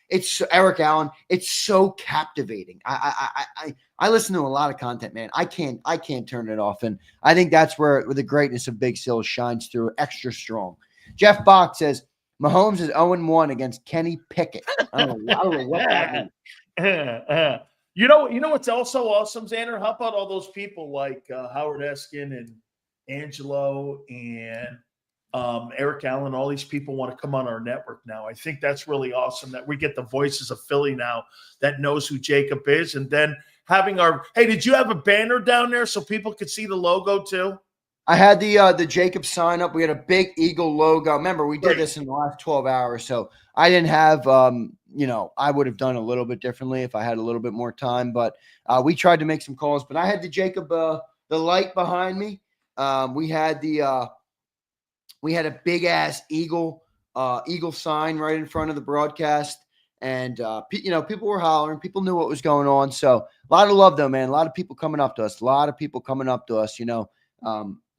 It's so captivating. I listen to a lot of content, man. I can't turn it off, and I think that's where the greatness of Big Sil shines through extra strong. Jeff Bach says Mahomes is 0-1 against Kenny Pickett. I don't know what that means. You know what's also awesome, Xander? How about all those people like Howard Eskin and Angelo and Eric Allen? All these people want to come on our network now. I think that's really awesome that we get the voices of Philly now that knows who JAKIB is. And then having hey, did you have a banner down there so people could see the logo too? I had the JAKIB sign up. We had a big eagle logo. Remember, we did this in the last 12 hours. So I didn't have, I would have done a little bit differently if I had a little bit more time. But we tried to make some calls. But I had the JAKIB, the light behind me. We had a big ass eagle sign right in front of the broadcast. And, people were hollering. People knew what was going on. So a lot of love, though, man. A lot of people coming up to us.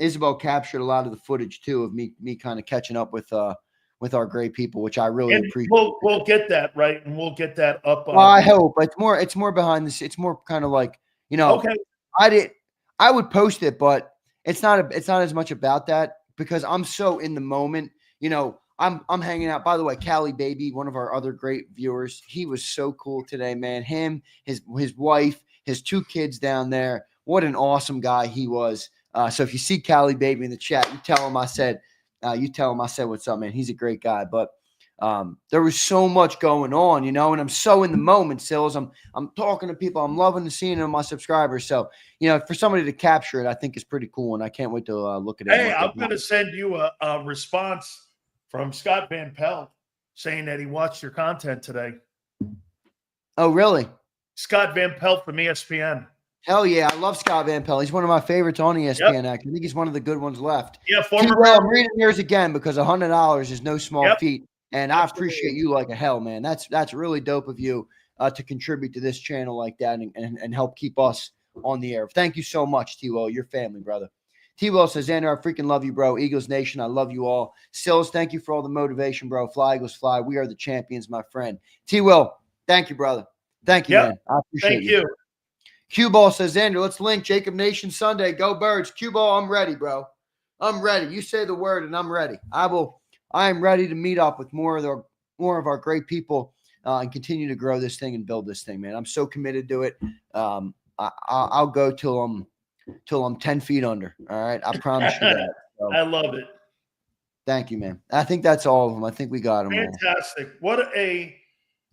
Isabel captured a lot of the footage too of me kind of catching up with our great people, which I really appreciate. We'll get that right, and we'll get that up. Well, I hope it's more behind this. It's more kind of like Okay. I would post it, but it's not as much about that because I'm so in the moment. I'm hanging out. By the way, Callie Baby, one of our other great viewers, he was so cool today, man. Him, his wife, his 2 kids down there. What an awesome guy he was. So if you see Callie Baby in the chat, you tell him I said what's up, man. He's a great guy. But there was so much going on, and I'm so in the moment, Sills. I'm talking to people. I'm loving the scene of my subscribers. So, for somebody to capture it, I think is pretty cool. And I can't wait to look at it. Hey, I'm going to send you a response from Scott Van Pelt saying that he watched your content today. Oh, really? Scott Van Pelt from ESPN. Hell yeah, I love Scott Van Pelt. He's one of my favorites on ESPN. Yep. I think he's one of the good ones left. Yeah, I'm reading yours again because $100 is no small feat, and I appreciate you like a hell, man. That's really dope of you to contribute to this channel like that and help keep us on the air. Thank you so much, T-Will. Your family, brother. T-Will says, Xander, I freaking love you, bro. Eagles Nation, I love you all. Sills, thank you for all the motivation, bro. Fly, Eagles, fly. We are the champions, my friend. T-Will, thank you, brother. Thank you, man. I appreciate you. Thank you. Q-Ball says, Xander, let's link JAKIB Nation Sunday. Go Birds. Q-Ball, I'm ready, bro. I'm ready. You say the word and I'm ready. I am ready to meet up with more of our great people and continue to grow this thing and build this thing, man. I'm so committed to it. I'll go till I'm 10 feet under. All right. I promise you that. So, I love it. Thank you, man. I think that's all of them. I think we got them. Fantastic.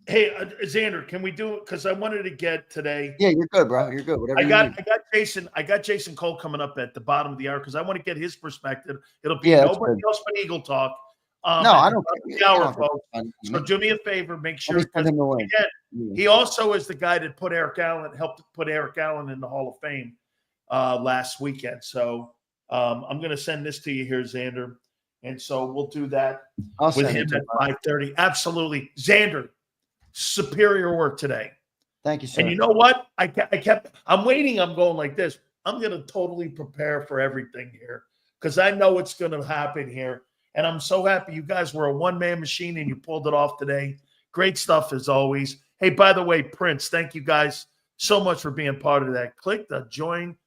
Hey, Xander, can we do it? Because I wanted to get today. Yeah, you're good, bro. You're good. Whatever. I got Jason Cole coming up at the bottom of the hour because I want to get his perspective. It'll be nobody else but Eagle Talk. No, I don't care. The hour, folks. So do me a favor, make sure. Again, he also is the guy that helped put Eric Allen in the Hall of Fame last weekend. So I'm going to send this to you here, Xander, and so we'll do that with him at 5:30. Absolutely, Xander. Superior work today. Thank you, sir. And you know what? I'm waiting. I'm going like this. I'm going to totally prepare for everything here because I know it's going to happen here. And I'm so happy you guys were a one-man machine and you pulled it off today. Great stuff as always. Hey, by the way, Prince, thank you guys so much for being part of that. Click the join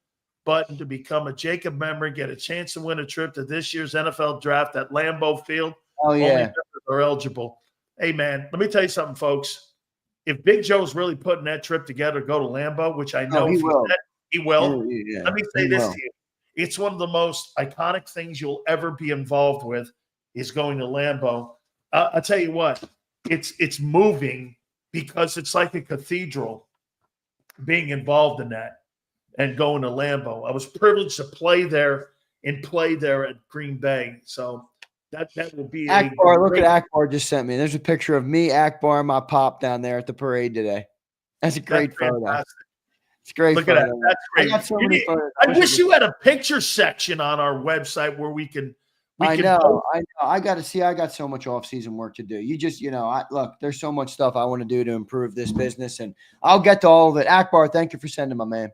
button to become a JAKIB member and get a chance to win a trip to this year's NFL draft at Lambeau Field. Oh, yeah. Only members are eligible. Hey, man, let me tell you something, folks. If Big Joe's really putting that trip together, go to Lambeau, which I know he will. He will. Yeah, let me say this to you. It's one of the most iconic things you'll ever be involved with is going to Lambeau. I'll tell you what, it's moving because it's like a cathedral being involved in that and going to Lambeau. I was privileged to play there at Green Bay. So that will be Akbar. Look at Akbar just sent me. There's a picture of me, Akbar, and my pop down there at the parade today. That's a great photo. Fantastic. It's great. Look at that. That's great. I got so many photos. I wish you had a picture section on our website where we can. I know. I got to see. I got so much off-season work to do. You just, look, there's so much stuff I want to do to improve this business, and I'll get to all of it. Akbar, thank you for sending my man.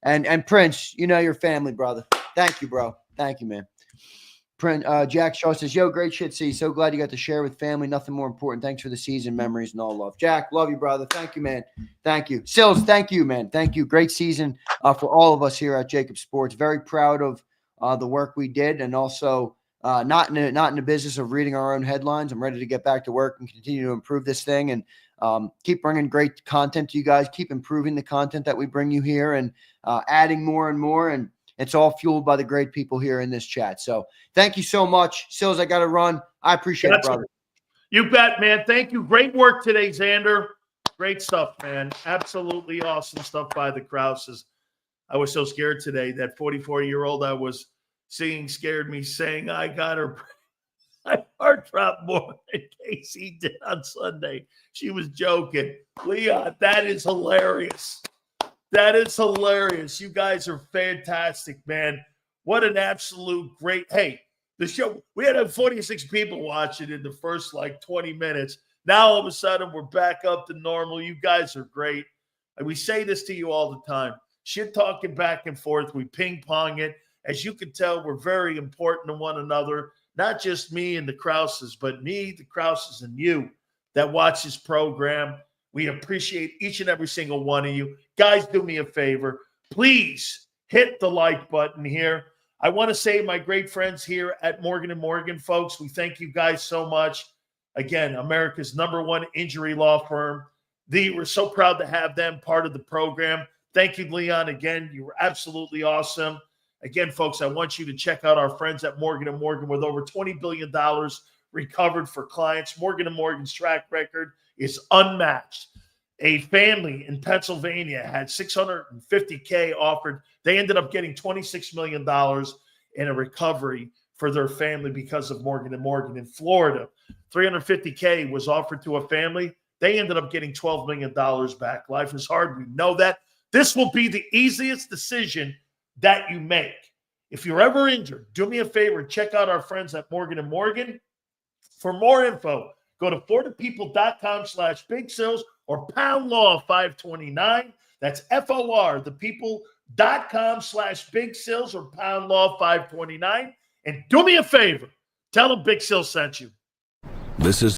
And Prince, your family, brother. Thank you, bro. Thank you, man. Prince, Jack Shaw says, yo, great shit, C. So glad you got to share with family. Nothing more important. Thanks for the season, memories, and all love. Jack, love you, brother. Thank you, man. Thank you. Sills, thank you, man. Thank you. Great season for all of us here at JAKIB Sports. Very proud of the work we did, and also not in the business of reading our own headlines. I'm ready to get back to work and continue to improve this thing and keep bringing great content to you guys, keep improving the content that we bring you here and adding more and more. And it's all fueled by the great people here in this chat. So thank you so much. Sills, I got to run. I appreciate it, brother. You bet, man. Thank you. Great work today, Xander. Great stuff, man. Absolutely awesome stuff by the Krauses. I was so scared today. That 44-year-old I was seeing scared me, saying I got her my heart dropped more than Casey did on Sunday. She was joking. Leon, that is hilarious. That is hilarious. You guys are fantastic, man. What an absolute great. Hey, the show, we had 46 people watching in the first 20 minutes. Now all of a sudden we're back up to normal. You guys are great. And we say this to you all the time. Shit talking back and forth. We ping pong it. As you can tell, we're very important to one another. Not just me and the Krauses, but me, the Krauses, and you that watch this program. We appreciate each and every single one of you. Guys, do me a favor. Please hit the like button here. I want to say my great friends here at Morgan & Morgan, folks, we thank you guys so much. Again, America's #1 injury law firm. We're so proud to have them part of the program. Thank you, Leon. Again, you were absolutely awesome. Again, folks, I want you to check out our friends at Morgan & Morgan with over $20 billion recovered for clients. Morgan & Morgan's track record is unmatched. A family in Pennsylvania had $650K offered. They ended up getting $26 million in a recovery for their family because of Morgan & Morgan. In Florida, $350K was offered to a family. They ended up getting $12 million back. Life is hard. We know that. This will be the easiest decision that you make. If you're ever injured, do me a favor, check out our friends at Morgan & Morgan. For more info, go to forthepeople.com/Big Sills or pound law 529. That's FOR, thepeople.com/Big Sills or pound law 529. And do me a favor, tell them Big Sills sent you. This is